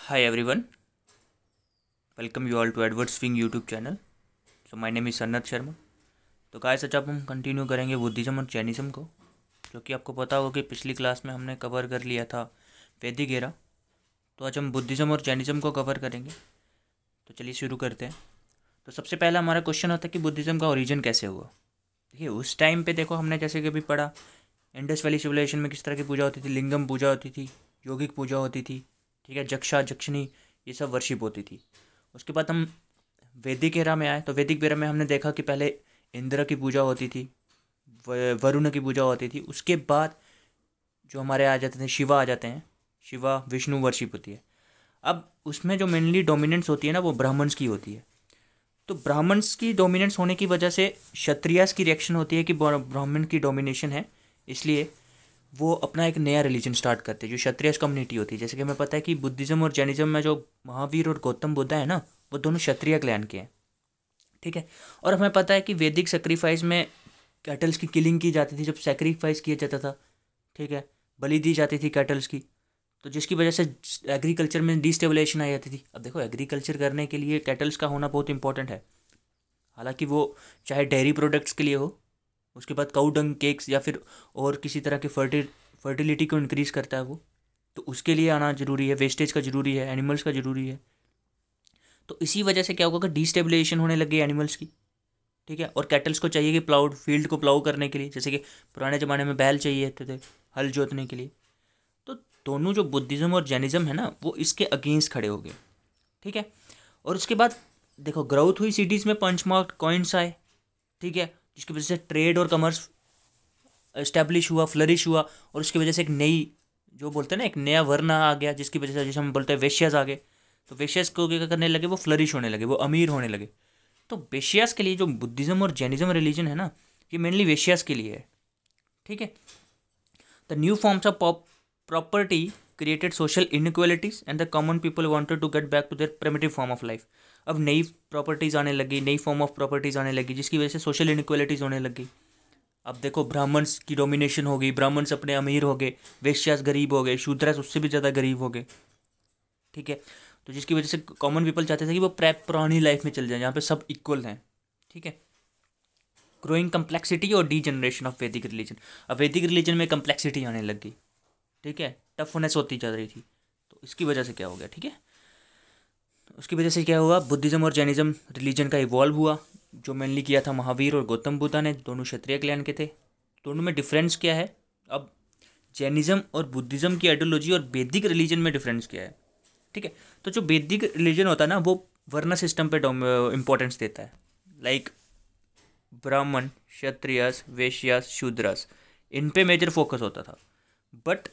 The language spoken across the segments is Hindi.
Hi everyone, welcome you all to Edward Swing YouTube channel. So my name is सन्नत Sharma. तो गाइस आज अब हम कंटिन्यू करेंगे बुद्धिज़्म और जैनिज़्म को, जो कि आपको पता होगा कि पिछली क्लास में हमने कवर कर लिया था वैदिक एरा. तो आज हम बुद्धिज़्म और जैनिज़्म को कवर करेंगे. तो चलिए शुरू करते हैं. तो सबसे पहला हमारा क्वेश्चन होता है कि बुद्धिज़्म का ओरिजिन कैसे हुआ. देखिए उस टाइम पे देखो हमने जैसे कि अभी पढ़ा इंडस वैली सिविलाइजेशन में किस तरह की पूजा होती थी. लिंगम पूजा होती थी, यौगिक पूजा होती थी, ठीक है, जक्षा जक्षनी ये सब वर्शिप होती थी. उसके बाद हम वैदिक एरा में आए. तो वैदिक एरा में हमने देखा कि पहले इंद्र की पूजा होती थी, वरुण की पूजा होती थी. उसके बाद जो हमारे आ जाते थे शिवा आ जाते हैं, शिवा विष्णु वर्शिप होती है. अब उसमें जो मेनली डोमिनेंस होती है ना वो ब्राह्मण्स की होती है. तो ब्राह्मण्स की डोमिनेंस होने की वजह से क्षत्रियास की रिएक्शन होती है कि ब्राह्मण की डोमिनेशन है, इसलिए वो अपना एक नया रिलीजन स्टार्ट करते हैं जो क्षत्रियस कम्युनिटी होती है. जैसे कि हमें पता है कि बुद्धिज़्म और जैनिज़्म में जो महावीर और गौतम बुद्ध है ना वो दोनों क्षत्रिय क्लैन के हैं, ठीक है. और हमें पता है कि वैदिक सेक्रीफाइस में कैटल्स की किलिंग की जाती थी, जब सेक्रीफाइस किया जाता था, ठीक है, बलि दी जाती थी कैटल्स की. तो जिसकी वजह से एग्रीकल्चर में डिस्टेबलाइजेशन आ जाती थी. अब देखो एग्रीकल्चर करने के लिए कैटल्स का होना बहुत इंपॉर्टेंट है. हालांकि वो चाहे डेयरी प्रोडक्ट्स के लिए हो, उसके बाद काउ डंग केक्स या फिर और किसी तरह के फर्टिलिटी को इंक्रीज़ करता है वो, तो उसके लिए आना ज़रूरी है. वेस्टेज का ज़रूरी है, एनिमल्स का ज़रूरी है. तो इसी वजह से क्या होगा कि डिस्टेबलाइजेशन होने लग गई एनिमल्स की, ठीक है. और कैटल्स को चाहिए कि प्लाउड फील्ड को प्लाउ करने के लिए, जैसे कि पुराने ज़माने में बैल चाहिए थे हल जोतने के लिए. तो दोनों जो बुद्धिज़्म और जैनिज़्म है ना वो इसके अगेंस्ट खड़े हो गए, ठीक है. और उसके बाद देखो ग्रोथ हुई सिटीज़ में, पंच मार्क कॉइन्स आए, ठीक है, जिसकी वजह से ट्रेड और कमर्स इस्टेब्लिश हुआ, फ्लरिश हुआ. और उसकी वजह से एक नई जो बोलते हैं ना एक नया वर्ण आ गया, जिसकी वजह से जैसे हम बोलते हैं वेश्यास आ गए. तो वेश्यास को क्या करने लगे, वो फ्लरिश होने लगे, वो अमीर होने लगे. तो वेश्यास के लिए जो बुद्धिज़्म और जैनिज़्म रिलीजन है ना ये मेनली वेश्यास के लिए है, ठीक है. The new forms of property created social inequalities and the common people wanted to get back to their primitive form of life. अब नई प्रॉपर्टीज़ आने लगी, नई फॉर्म ऑफ प्रॉपर्टीज़ आने लगी, जिसकी वजह से सोशल इनइक्वालिटीज़ होने लगी. अब देखो ब्राह्मण्स की डोमिनेशन हो गई, ब्राह्मण्स अपने अमीर हो गए, वेश्यास गरीब हो गए, शूद्रस उससे भी ज़्यादा गरीब हो गए, ठीक है. तो जिसकी वजह से कॉमन पीपल चाहते थे कि वो पुरानी लाइफ में चल जाए जहाँ पे सब इक्वल हैं, ठीक है. ग्रोइंग कम्प्लेक्सिटी और डी जनरेशन ऑफ वैदिक रिलीजन. अब वैदिक रिलीजन में कम्प्लेक्सिटी आने लग गई, ठीक है, टफनेस होती जा रही थी. तो इसकी वजह से क्या हो गया, ठीक है, उसकी वजह से क्या हुआ, बुद्धिज़्म और जैनिज़्म रिलीजन का इवॉल्व हुआ, जो मेनली किया था महावीर और गौतम बुद्धा ने. दोनों क्षत्रिय क्लैन के थे. दोनों में डिफरेंस क्या है, अब जैनिज़्म और बुद्धिज़्म की आइडियोलॉजी और वैदिक रिलीजन में डिफरेंस क्या है, ठीक है. तो जो वैदिक रिलीजन होता है ना वो वर्ण सिस्टम पे इंपॉर्टेंस देता है. लाइक ब्राह्मण, क्षत्रियस, वैश्यास, शूद्रस, इन पे मेजर फोकस होता था. बट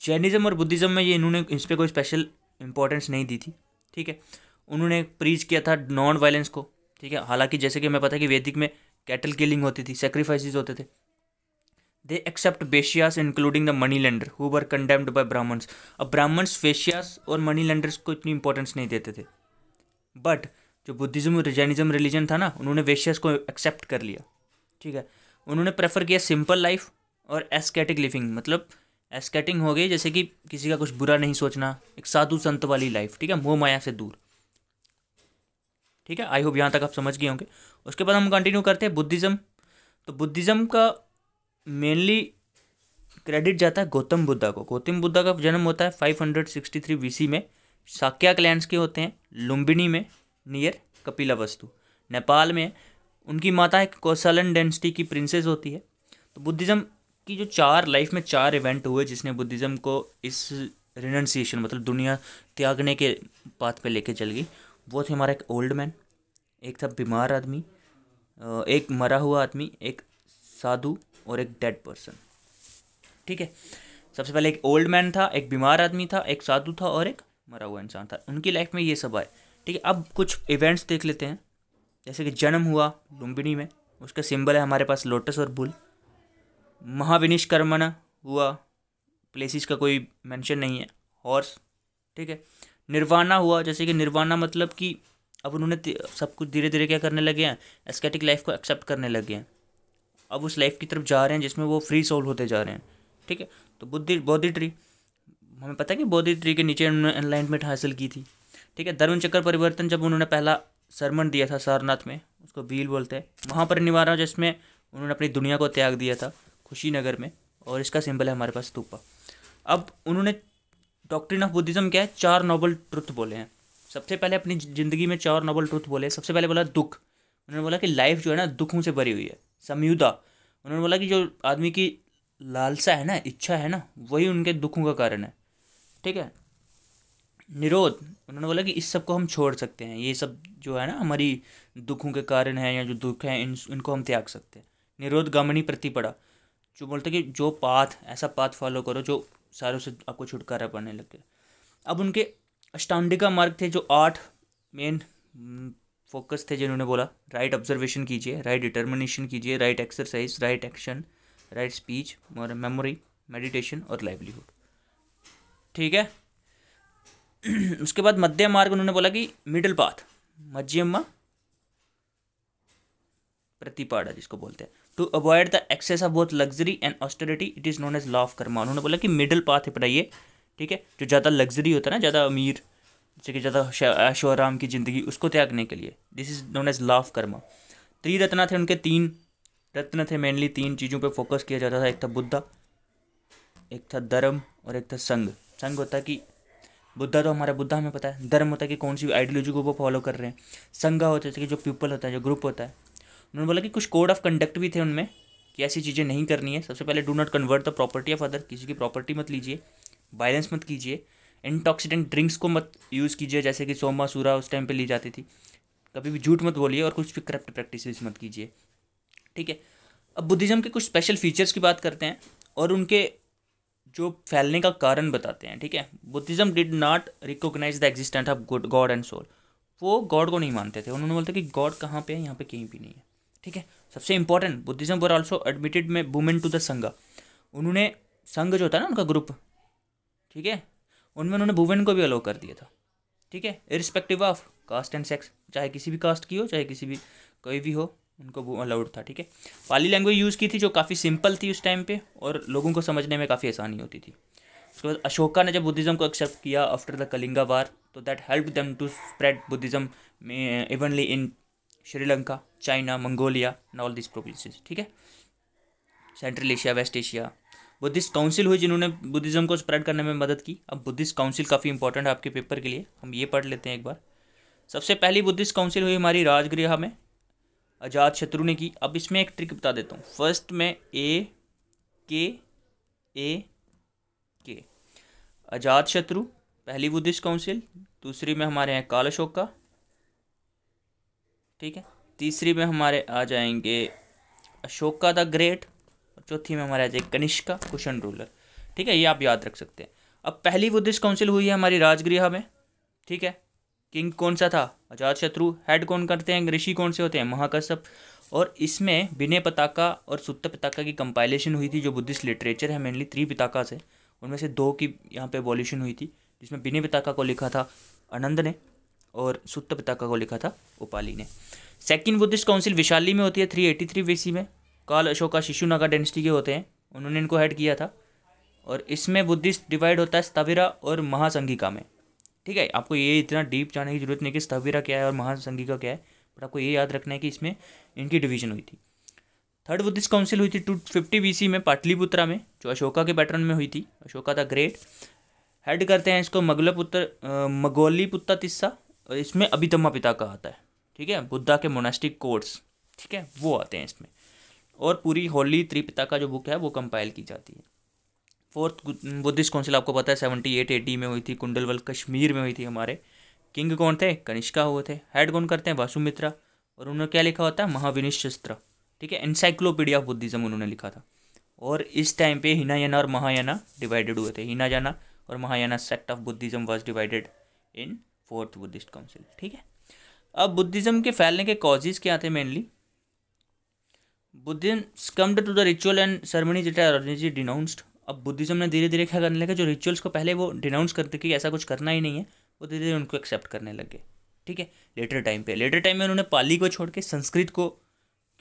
जैनिज़्म और बुद्धिज़्म में ये इन्होंने इस पर कोई स्पेशल इंपॉर्टेंस नहीं दी थी, ठीक है. उन्होंने प्रीच किया था नॉन वायलेंस को, ठीक है. हालांकि जैसे कि हमें पता है कि वैदिक में कैटल किलिंग होती थी, सेक्रीफाइसेस होते थे. They accept Vaishyas including the money lender who were condemned by Brahmins. अब ब्राह्मण्स वेश्यास और मनी लेंडर्स को इतनी इंपॉर्टेंस नहीं देते थे. बट जो बुद्धिज़्म और जैनिज़्म रिलीजन था ना उन्होंने वेश्यास को एक्सेप्ट कर लिया, ठीक है. उन्होंने प्रेफर किया सिंपल लाइफ और एस्केटिक लिविंग. मतलब एस्केटिंग हो गई जैसे कि किसी का कुछ बुरा नहीं सोचना, एक साधु संत वाली लाइफ, ठीक है, मोह माया से दूर, ठीक है. आई होप यहाँ तक आप समझ गए होंगे. उसके बाद हम कंटिन्यू करते हैं बुद्धिज़्म. तो बुद्धिज़्म का मेनली क्रेडिट जाता है गौतम बुद्धा को. गौतम बुद्धा का जन्म होता है 563 BC में. शाक्या क्लैंस के होते हैं लुम्बिनी में, नियर कपिलावस्तु, नेपाल में. उनकी माता एक कौशलन डेंसिटी की प्रिंसेस होती है. तो बुद्धिज़्म की जो लाइफ में चार इवेंट हुए जिसने बुद्धिज़्म को इस रिनंसिएशन मतलब दुनिया त्यागने के पाथ पे लेके चल गई, वो थे हमारा एक ओल्ड मैन, एक था बीमार आदमी, एक मरा हुआ आदमी, एक साधु और एक डेड पर्सन, ठीक है. सबसे पहले एक ओल्ड मैन था, एक बीमार आदमी था, एक साधु था और एक मरा हुआ इंसान था. उनकी लाइफ में ये सब आए, ठीक है. अब कुछ इवेंट्स देख लेते हैं. जैसे कि जन्म हुआ लुम्बिनी में, उसका सिंबल है हमारे पास लोटस और बुल. महाविनिष्कर्मण हुआ, प्लेसिस का कोई मेंशन नहीं है, हॉर्स, ठीक है. निर्वाणा हुआ, जैसे कि निर्वाणा मतलब कि अब उन्होंने सब कुछ धीरे धीरे क्या करने लगे हैं, एस्केटिक लाइफ को एक्सेप्ट करने लगे हैं. अब उस लाइफ की तरफ जा रहे हैं जिसमें वो फ्री सोल होते जा रहे हैं, ठीक है. तो बुद्धि बोधि ट्री, हमें पता है कि बोधि ट्री के नीचे उन्होंने एनलाइटमेंट हासिल की थी। ठीक है, धर्म चक्र परिवर्तन जब उन्होंने पहला सरमन दिया था सारनाथ में, उसको बील बोलते हैं। महापरिनिर्वाण जिसमें उन्होंने अपनी दुनिया को त्याग दिया था खुशीनगर में, और इसका सिंबल है हमारे पास स्तूपा। अब उन्होंने डॉक्ट्रिन ऑफ बुद्धिज्म क्या है, 4 नोबल ट्रुथ बोले हैं। सबसे पहले अपनी ज़िंदगी में 4 नोबल ट्रुथ बोले। सबसे पहले बोला दुख। उन्होंने बोला कि लाइफ जो है ना दुखों से भरी हुई है। समयुदा, उन्होंने बोला कि जो आदमी की लालसा है ना, इच्छा है ना, वही उनके दुखों का कारण है। ठीक है। निरोध, उन्होंने बोला कि इस सब को हम छोड़ सकते हैं, ये सब जो है ना हमारी दुखों के कारण है या जो दुख है इनको हम त्याग सकते हैं। निरोध गमनी प्रतिपड़ा, जो बोलते कि जो पाथ, ऐसा पाथ फॉलो करो जो सारों से आपको छुटकारा पाने लगे। अब उनके अष्टांगिका मार्ग थे, जो 8 मेन फोकस थे जिन्होंने बोला। राइट ऑब्जर्वेशन कीजिए, राइट डिटर्मिनेशन कीजिए, right exercise, right action, right speech, memory, meditation और लाइवलीहुड। ठीक है। उसके बाद मध्य मार्ग उन्होंने बोला कि मिडिल पाथ, मध्यम प्रतिपाड़ा जिसको बोलते हैं। To avoid the excess of both luxury and austerity it is known as law of karma. उन्होंने बोला कि मिडिल पाथ अपनाइए। ठीक है, जो ज़्यादा लग्जरी होता है ना, ज़्यादा अमीर, जैसे कि ज़्यादा ऐशो आराम की ज़िंदगी, उसको त्यागने के लिए this is known as law of karma. Triratna थे उनके, 3 रत्न थे मेनली, 3 चीज़ों पे फोकस किया जाता था। एक था बुद्धा, एक था धर्म और एक था संघ। संघ होता है कि बुद्धा तो हमारा बुद्धा हमें पता है, धर्म होता है कि कौन सी आइडियोलॉजी को वो फॉलो कर रहे हैं, संघ होता है कि जो पीपल होता है, जो ग्रुप होता है। उन्होंने बोला कि कुछ कोड ऑफ कंडक्ट भी थे उनमें कि ऐसी चीज़ें नहीं करनी है। सबसे पहले do not convert the property of other, किसी की प्रॉपर्टी मत लीजिए, वायलेंस मत कीजिए, इंटॉक्सिडेंट ड्रिंक्स को मत यूज़ कीजिए, जैसे कि सोमा सूरा उस टाइम पे ली जाती थी। कभी भी झूठ मत बोलिए और कुछ भी करप्ट प्रैक्टिसेस मत कीजिए। ठीक है। अब बुद्धिज़्म के कुछ स्पेशल फीचर्स की बात करते हैं और उनके जो फैलने का कारण बताते हैं। ठीक है। Buddhism did not recognise the existence of God and soul. वो गॉड को नहीं मानते थे। उन्होंने बोलते कि गॉड कहाँ पे है, यहाँ पे कहीं भी नहीं है। ठीक है। सबसे important, Buddhism were also admitted में वुमेन टू द संघ। उन्होंने संघ जो था ना उनका ग्रुप, ठीक है, उनमें उन्होंने वुमेन को भी अलाउ कर दिया था। ठीक है, irrespective of caste and sex, चाहे किसी भी कास्ट की हो, चाहे किसी भी कोई भी हो, उनको वो अलाउड था। ठीक है। पाली लैंग्वेज यूज़ की थी जो काफ़ी सिंपल थी उस टाइम पे और लोगों को समझने में काफ़ी आसानी होती थी। उसके बाद अशोका ने जब बुद्धिज़्म को एक्सेप्ट किया आफ्टर द कलिंगा वार, तो that help them to spread Buddhism में evenly in Sri Lanka, China, Mongolia and all this provinces. ठीक है। Central Asia, West Asia. Buddhist council हुई जिन्होंने बुद्धिज़्म को स्प्रेड करने में मदद की। अब बुद्धिस्ट काउंसिल काफ़ी इंपॉर्टेंट है आपके पेपर के लिए, हम ये पढ़ लेते हैं एक बार। सबसे पहली बुद्धिस्ट काउंसिल हुई हमारी राजगृह में, अजात शत्रु ने की। अब इसमें एक ट्रिक बता देता हूँ। फर्स्ट में ए के अजात शत्रु पहली बुद्धिस्ट काउंसिल, दूसरी में हमारे हैं काल अशोका, ठीक है, तीसरी में हमारे आ जाएंगे अशोका द ग्रेट, और चौथी में हमारे आ जाएंगे कनिष्का कुशन रूलर। ठीक है, ये आप याद रख सकते हैं। अब पहली बुद्धिस्ट काउंसिल हुई है हमारी राजगृह में। ठीक है। किंग कौन सा था, अजात शत्रु। हेड कौन करते हैं, ऋषि कौन से होते हैं, महाकश्यप। और इसमें विनय पिटका और सुत्त पिटका की कंपाइलेशन हुई थी, जो बुद्धिस्ट लिटरेचर है मेनली त्रिपिटका से, उनमें से 2 की यहाँ पे एबॉलिशन हुई थी, जिसमें विनय पिटका को लिखा था आनंद ने और सुत्त पिटका को लिखा था उपाली ने। सेकंड बुद्धिस्ट काउंसिल विशाली में होती है 383 BC में। काल अशोका शिशुनागा डेंसिटी के होते हैं, उन्होंने इनको हेड किया था। और इसमें बुद्धिस्ट डिवाइड होता है स्थविरा और महासंघिका में। ठीक है, आपको ये इतना डीप जाने की जरूरत नहीं कि स्थविरा क्या है और महासंघिका क्या है, बट आपको ये याद रखना है कि इसमें इनकी डिवीजन हुई थी। थर्ड बुद्धिस्ट काउंसिल हुई थी 250 BC में पाटलिपुत्रा में, जो अशोका के पैटर्न में हुई थी, अशोका द ग्रेट। हेड करते हैं इसको मगोलीपुत्र तिस्सा, और इसमें अभिधम्मा पिताका आता है। ठीक है, बुद्धा के मोनास्टिक कोड्स, ठीक है, वो आते हैं इसमें। और पूरी होली त्रिपिटका जो बुक है वो कंपाइल की जाती है। फोर्थ बुद्धिस्ट काउंसिल आपको पता है 78 AD में हुई थी, कुंडलवल कश्मीर में हुई थी। हमारे किंग कौन थे, कनिष्का हुए थे। हेड कौन करते हैं, वासुमित्रा, और उन्होंने क्या लिखा होता है, महाविनिशस्त्र। ठीक है, एनसाइक्लोपीडिया ऑफ बुद्धिज्म उन्होंने लिखा था। और इस टाइम पे हिनायाना और महायाना डिवाइडेड हुए थे। हिनायाना और Mahayana sect of Buddhism was divided in fourth Buddhist council. ठीक है। अब बुद्धिज्म के फैलने के कॉजेज क्या थे mainly, Buddhism comed to the ritual and ceremony that are originally denounced. अब बुद्धिज्म ने धीरे धीरे क्या करने लगे, जो रिचुअल्स को पहले वो डिनाउंस करते कि ऐसा कुछ करना ही नहीं है, वो धीरे धीरे उनको एक्सेप्ट करने लगे। ठीक है, लेटर टाइम में उन्होंने पाली को छोड़ के संस्कृत को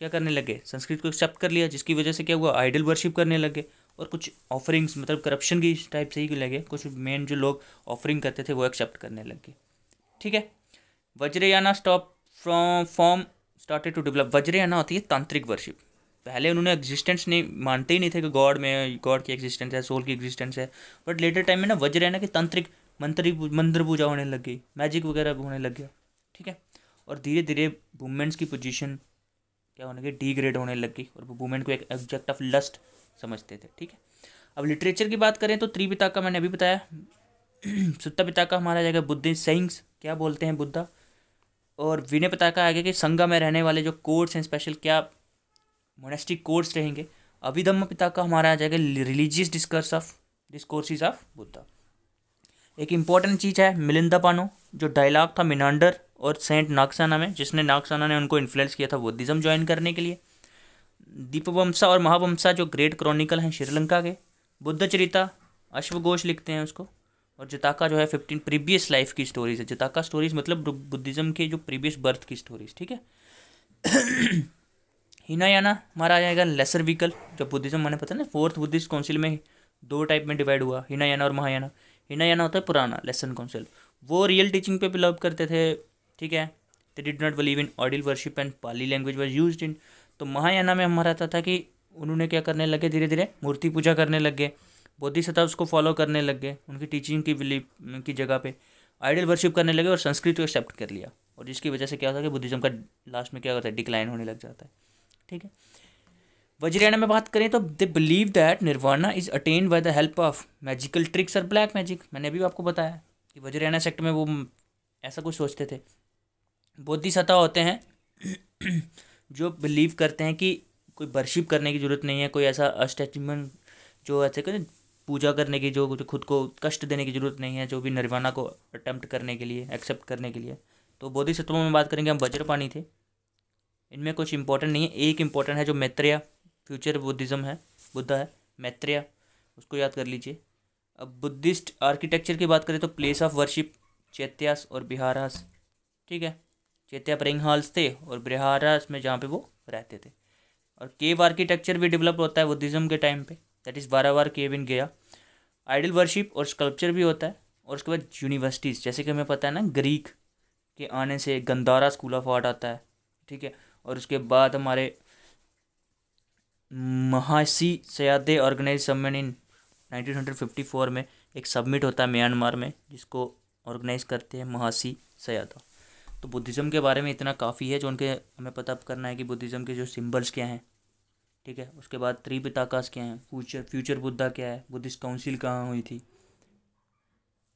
क्या करने लगे, संस्कृत को एक्सेप्ट कर लिया, जिसकी वजह से क्या हुआ, आइडल वर्शिप करने लगे। और कुछ ऑफरिंग्स मतलब करप्शन की टाइप से ही लगे, कुछ मेन जो लोग ऑफरिंग करते थे वो एक्सेप्ट करने लग गए। ठीक है। Vajrayana form started to develop. Vajrayana होती है तांत्रिक वर्शिप। पहले उन्होंने एग्जिस्टेंस नहीं मानते ही नहीं थे कि गॉड की एग्जिस्टेंस है, सोल की एग्जिस्टेंस है। बट लेटर टाइम में ना वज्रयाना की तांत्रिक मंत्र पूजा होने लग गई, मैजिक वगैरह होने लग गया। ठीक है। और धीरे धीरे वुमेन्स की पोजीशन क्या होने लगी, डिग्रेड होने लग गई और वो वुमेन को एक ऑब्जेक्ट ऑफ लस्ट समझते थे। ठीक है। अब लिटरेचर की बात करें तो त्रिपिटका मैंने अभी बताया, सुत्ता पिताका हमारा जाएगा बुद्धिस्ट सेइंग्स क्या बोलते हैं बुद्धा, और विनय पिताका आगे कि संगा में रहने वाले जो कोर्ट्स हैं स्पेशल क्या मोनेस्टिक कोर्ट्स रहेंगे। अभिधम्म पिताका हमारा आ जाएगा रिलीजियस डिस्कोर्सेस ऑफ बुद्धा। एक इंपॉर्टेंट चीज़ है मिलिंदा पानो, जो डायलॉग था मिनांडर और सेंट नागसाना में, जिसने नागसाना ने उनको इन्फ्लुएंस किया था बुद्धिज्म ज्वाइन करने के लिए। दीपवंसा और महावंसा जो ग्रेट क्रॉनिकल हैं श्रीलंका के। बुद्ध चरिता अश्वघोष लिखते हैं उसको। और जताका जो है 15 प्रीवियस लाइफ की स्टोरीज है। जताका स्टोरीज मतलब बुद्धिज्म के जो प्रीवियस बर्थ की स्टोरीज। ठीक है। हिनायाना हमारा आ जाएगा लेसर व्हीकल। जब बुद्धिज्म मैंने पता ना 4th बुद्धिस्ट काउंसिल में 2 टाइप में डिवाइड हुआ, हिनायाना और महायाना। हिनायाना होता है पुराना लेसन काउंसिल, वो रियल टीचिंग पे बिलीव करते थे। ठीक है। They did not believe in idol worship and Pali language was used in. तो महायाना में हमारा था कि उन्होंने क्या करने लगे, धीरे धीरे मूर्ति पूजा करने लग गए, बोधिसत्व उसको फॉलो करने लग गए, उनकी टीचिंग की बिलीव की जगह पे आइडियल वर्शिप करने लगे और संस्कृत को एक्सेप्ट कर लिया। और जिसकी वजह से क्या होता है कि बुद्धिज्म का लास्ट में क्या होता है, डिक्लाइन होने लग जाता है। ठीक है। वज्रयाना में बात करें तो they believe that nirvana is attend by the help of magical tricks और ब्लैक मैजिक। मैंने भी आपको बताया कि वज्रयाना सेक्ट में वो ऐसा कुछ सोचते थे। बोधिसत्व होते हैं जो बिलीव करते हैं कि कोई वर्शिप करने की जरूरत नहीं है, कोई ऐसा अटैचमेंट जो ऐसे करें पूजा करने की, जो खुद को कष्ट देने की जरूरत नहीं है, जो भी निर्वाणा को अटेम्प्ट करने के लिए, एक्सेप्ट करने के लिए। तो बोधिसत्वों में बात करेंगे हम, वज्रपाणी थे। इनमें कुछ इंपॉर्टेंट नहीं है, एक इंपॉर्टेंट है जो मैत्रेय फ्यूचर बुद्धिज्म है, बुद्धा है मैत्रेय, उसको याद कर लीजिए। अब बुद्धिस्ट आर्किटेक्चर की बात करें तो प्लेस ऑफ वर्शिप चैत्यास और बिहारास। ठीक है। चैत्या प्रेइंग हॉल्स थे और बिहारास में जहाँ पे वो रहते थे। और केव आर्किटेक्चर भी डेवलप होता है बुद्धिज्म के टाइम पे, दैट इज़ वारावार केव इन गया। आइडल वर्शिप और स्कल्पचर भी होता है। और उसके बाद यूनिवर्सिटीज़, जैसे कि हमें पता है ना ग्रीक के आने से गंधारा स्कूल ऑफ आर्ट आता है। ठीक है। और उसके बाद हमारे महासी सयादे ऑर्गेनाइज सबमिट इन 1954 में एक सबमिट होता है म्यांमार में, जिसको ऑर्गेनाइज करते हैं महासी सयादा। तो बुद्धिज़्म के बारे में इतना काफ़ी है जो उनके हमें पता करना है कि बुद्धिज़्म के जो सिंबल्स क्या हैं। ठीक है। उसके बाद त्रिपिटकास क्या हैं, फ्यूचर बुद्धा क्या है, बुद्धिस्ट काउंसिल कहाँ हुई थी।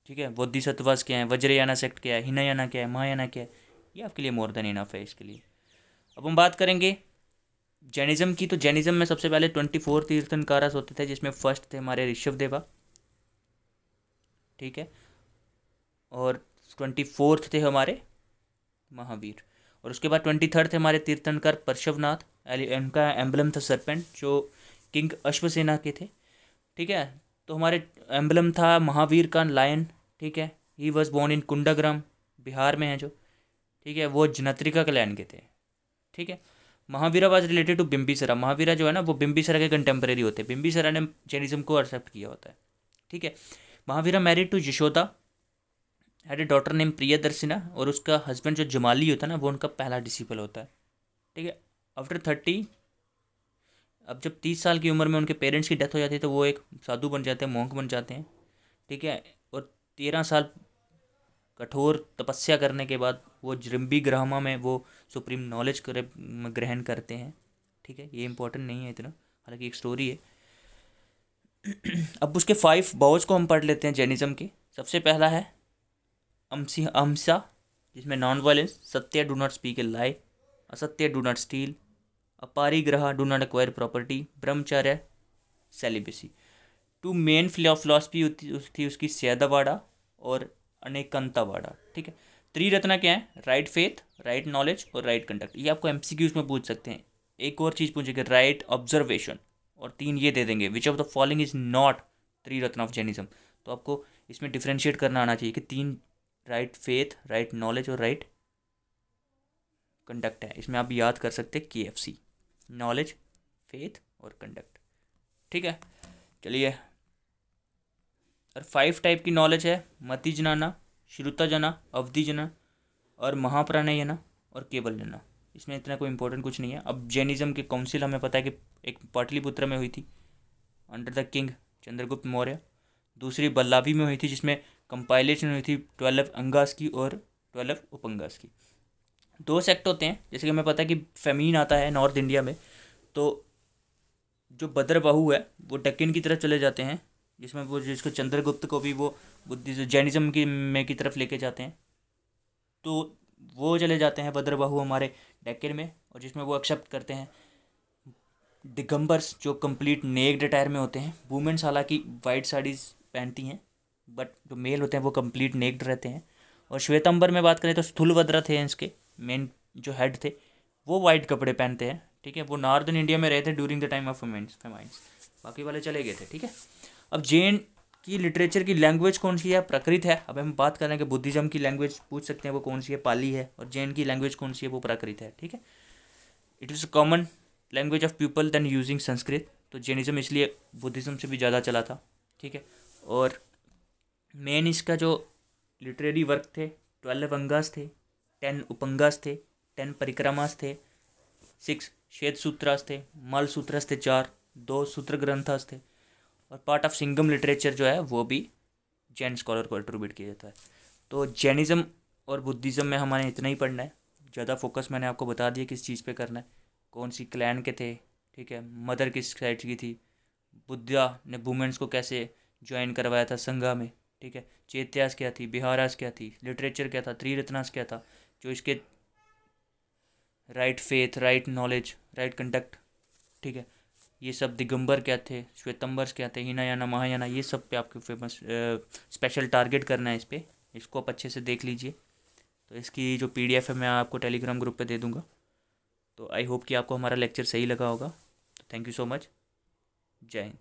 ठीक है। बोधिसत्वास क्या है, वज्रयाना सेक्ट क्या है, हिनायाना क्या है, महायाना क्या है, ये आपके लिए मोर देन इनफ है इसके लिए। अब हम बात करेंगे जैनिज्म की। तो जैनिज्म में सबसे पहले 24 तीर्थंकरस होते थे, जिसमें फर्स्ट थे हमारे ऋषभदेवा। ठीक है। और 24th थे हमारे महावीर। और उसके बाद 23rd थे हमारे तीर्थंकर पार्श्वनाथ। उनका एम्बलम था सरपेंट, जो किंग अश्वसेना के थे। ठीक है। तो हमारे एम्बलम था महावीर का लायन। ठीक है। He was born in Kundagram, Bihar में है जो। ठीक है। वो जनत्रिका क्लैन के थे। ठीक है। Mahavira was related to Bimbisara. Mahavira जो है ना वो बिम्बिसरा के कंटेम्प्रेरी होते हैं। बिम्बिसरा ने जैनिज्म को एक्सेप्ट किया होता है। ठीक है। Mahavira married to Yashoda, had a daughter name Priyadarshana. और उसका हस्बैंड जो जमाली होता है ना वो उनका पहला डिसिपल होता है। ठीक है। आफ्टर 30, अब जब 30 साल की उम्र में उनके पेरेंट्स की डेथ हो जाती है तो वो एक साधु बन जाते हैं, मोंक बन जाते हैं। ठीक है। और 13 साल कठोर तपस्या करने के बाद वो जृम्बी ग्रामा में वो सुप्रीम नॉलेज ग्रहण करते हैं। ठीक है। ये इंपॉर्टेंट नहीं है इतना, हालांकि एक स्टोरी है। अब उसके 5 बाउज को हम पढ़ लेते हैं जैनिज्म के। सबसे पहला है अहिंसा, जिसमें non violence, satya do not speak a lie, असत्य do not steal, aparigraha do not acquire property, brahmacharya celibacy. 2 main philosophy थी उसकी, सैदावाड़ा और अनेकंतावाड़ा। ठीक है। त्रिरत्ना क्या है, राइट फेथ, राइट नॉलेज और राइट कंडक्ट। ये आपको एमसीक्यूज में पूछ सकते हैं। एक और चीज़ पूछेंगे, राइट ऑब्जर्वेशन, और 3 ये दे देंगे, which of the following is not triratna of Jainism. तो आपको इसमें डिफ्रेंशिएट करना आना चाहिए कि 3 राइट फेथ, राइट नॉलेज और राइट कंडक्ट है। इसमें आप याद कर सकते हैं KFC, नॉलेज, फेथ और कंडक्ट। ठीक है। चलिए, और 5 टाइप की नॉलेज है, मति जना, श्रुता जना, अवधि जना और महाप्राणयना और केवल जना। इसमें इतना कोई इंपॉर्टेंट कुछ नहीं है। अब जैनिज्म की काउंसिल हमें पता है कि एक पाटलिपुत्र में हुई थी under the king Chandragupta Maurya, दूसरी बल्लाभी में हुई थी जिसमें कंपाइलेशन हुई थी 12 अंगास की और 12 उपंगास की। 2 सेक्ट होते हैं, जैसे कि हमें पता है कि फेमीन आता है नॉर्थ इंडिया में, तो जो भद्रबाहु है वो दक्कन की तरफ चले जाते हैं, जिसमें वो जिसको चंद्रगुप्त को भी वो बुद्धिज्म जैनिज्म की तरफ लेके जाते हैं, तो वो चले जाते हैं भद्रबाहु हमारे डेक्कन में, और जिसमें वो एक्सेप्ट करते हैं दिगंबर्स जो कंप्लीट नेक्ड अटायर में होते हैं। वुमेन्स हालांकि वाइट साड़ीज पहनती हैं, बट जो मेल होते हैं वो कंप्लीट नेक्ड रहते हैं। और श्वेतंबर में बात करें तो स्थूलभद्र थे इसके मेन जो हेड थे, वो वाइट कपड़े पहनते हैं, ठीक है। वो नॉर्दर्न इंडिया में रहे थे during the time of famines, बाकी वाले चले गए थे, ठीक है। अब जैन की लिटरेचर की लैंग्वेज कौन सी है? प्राकृत है। अब हम बात करें कि बुद्धिज्म की लैंग्वेज पूछ सकते हैं वो कौन सी है, पाली है, और जैन की लैंग्वेज कौन सी है, वो प्राकृत है, ठीक है। It is common language of people then using Sanskrit, तो जैनिज्म इसलिए बुद्धिज्म से भी ज़्यादा चला था, ठीक है। और मेन इसका जो लिटरेरी वर्क थे 12 अंगास थे, 10 उपंगास थे, 10 परिक्रमास थे, 6 श्वेत सूत्रास थे, मल सूत्रस थे 4, 2 सूत्र ग्रंथास थे, और पार्ट ऑफ सिंगम लिटरेचर जो है वो भी जैन स्कॉलर को एट्रीब्यूट किया जाता है। तो जैनिज्म और बुद्धिज़्म में हमारे इतना ही पढ़ना है। ज़्यादा फोकस मैंने आपको बता दिया किस चीज़ पे करना है, कौन सी क्लैन के थे, ठीक है, मदर किस साइड की थी, बुद्धा ने वुमेन्स को कैसे ज्वाइन करवाया था संघा में, ठीक है, चैत्यास क्या थी, बिहारास क्या थी, लिटरेचर क्या था, त्रिरत्नास क्या था, जो इसके right faith, right knowledge, right conduct, ठीक है, ये सब दिगंबर क्या थे, श्वेतंबर्स क्या थे, हीनायाना महायाना, ये सब पे आपको फेमस स्पेशल टारगेट करना है इस पर। इसको आप अच्छे से देख लीजिए। तो इसकी जो PDF है मैं आपको टेलीग्राम ग्रुप पे दे दूँगा। तो आई होप कि आपको हमारा लेक्चर सही लगा होगा। तो थैंक यू सो मच। जय हिंद।